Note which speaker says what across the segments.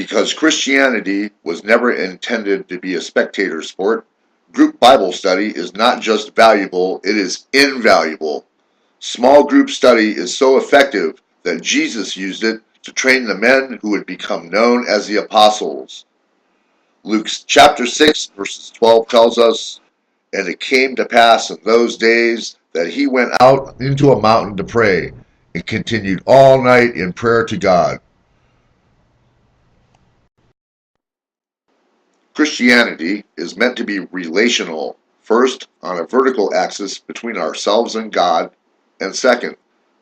Speaker 1: Because Christianity was never intended to be a spectator sport, group Bible study is not just valuable, it is invaluable. Small group study is so effective that Jesus used it to train the men who would become known as the apostles. Luke chapter 6 verses 12 tells us, "And it came to pass in those days that he went out into a mountain to pray, and continued all night in prayer to God." Christianity is meant to be relational, first, on a vertical axis between ourselves and God, and second,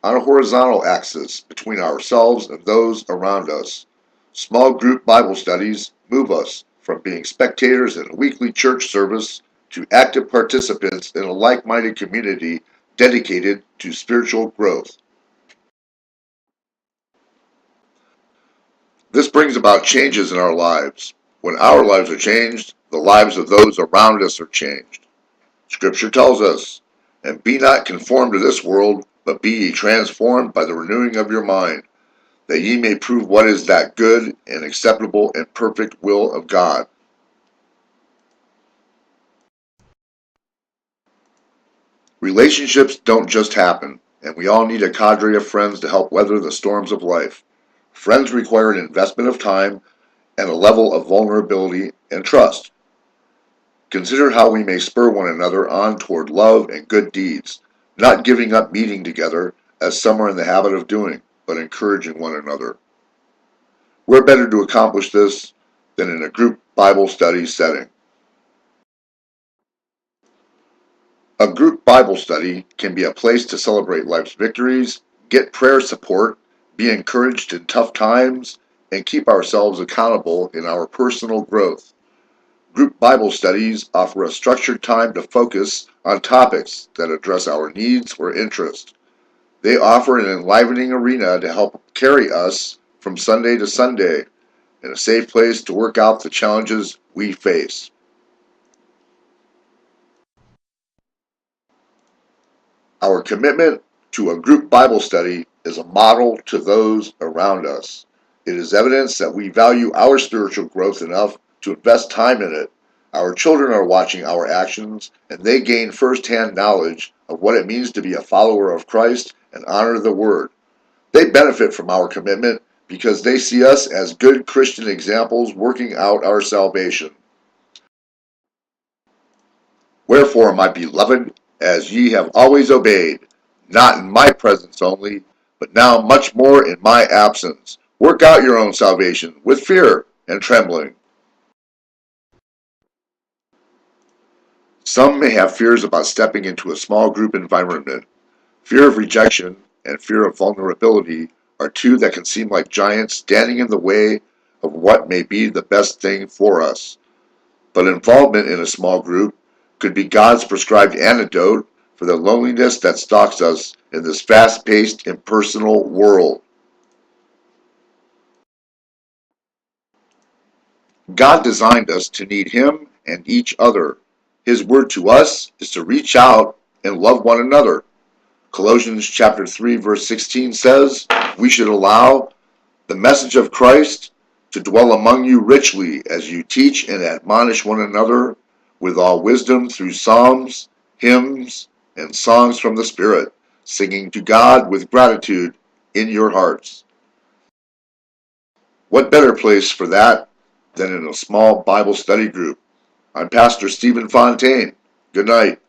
Speaker 1: on a horizontal axis between ourselves and those around us. Small group Bible studies move us from being spectators in a weekly church service to active participants in a like-minded community dedicated to spiritual growth. This brings about changes in our lives. When our lives are changed, the lives of those around us are changed. Scripture tells us, "And be not conformed to this world, but be ye transformed by the renewing of your mind, that ye may prove what is that good and acceptable and perfect will of God." Relationships don't just happen, and we all need a cadre of friends to help weather the storms of life. Friends require an investment of time and a level of vulnerability and trust. Consider how we may spur one another on toward love and good deeds, not giving up meeting together, as some are in the habit of doing, but encouraging one another. Where better to accomplish this than in a group Bible study setting? A group Bible study can be a place to celebrate life's victories, get prayer support, be encouraged in tough times, and keep ourselves accountable in our personal growth. Group Bible studies offer a structured time to focus on topics that address our needs or interests. They offer an enlivening arena to help carry us from Sunday to Sunday, and a safe place to work out the challenges we face. Our commitment to a group Bible study is a model to those around us. It is evidence that we value our spiritual growth enough to invest time in it. Our children are watching our actions, and they gain firsthand knowledge of what it means to be a follower of Christ and honor the Word. They benefit from our commitment because they see us as good Christian examples working out our salvation. Wherefore, my beloved, as ye have always obeyed, not in my presence only, but now much more in my absence, work out your own salvation with fear and trembling. Some may have fears about stepping into a small group environment. Fear of rejection and fear of vulnerability are two that can seem like giants standing in the way of what may be the best thing for us. But involvement in a small group could be God's prescribed antidote for the loneliness that stalks us in this fast-paced, impersonal world. God designed us to need Him and each other. His word to us is to reach out and love one another. Colossians chapter 3 verse 16 says, "We should allow the message of Christ to dwell among you richly as you teach and admonish one another with all wisdom through psalms, hymns, and songs from the Spirit, singing to God with gratitude in your hearts." What better place for that than in a small Bible study group? I'm Pastor Stephen Fontaine. Good night.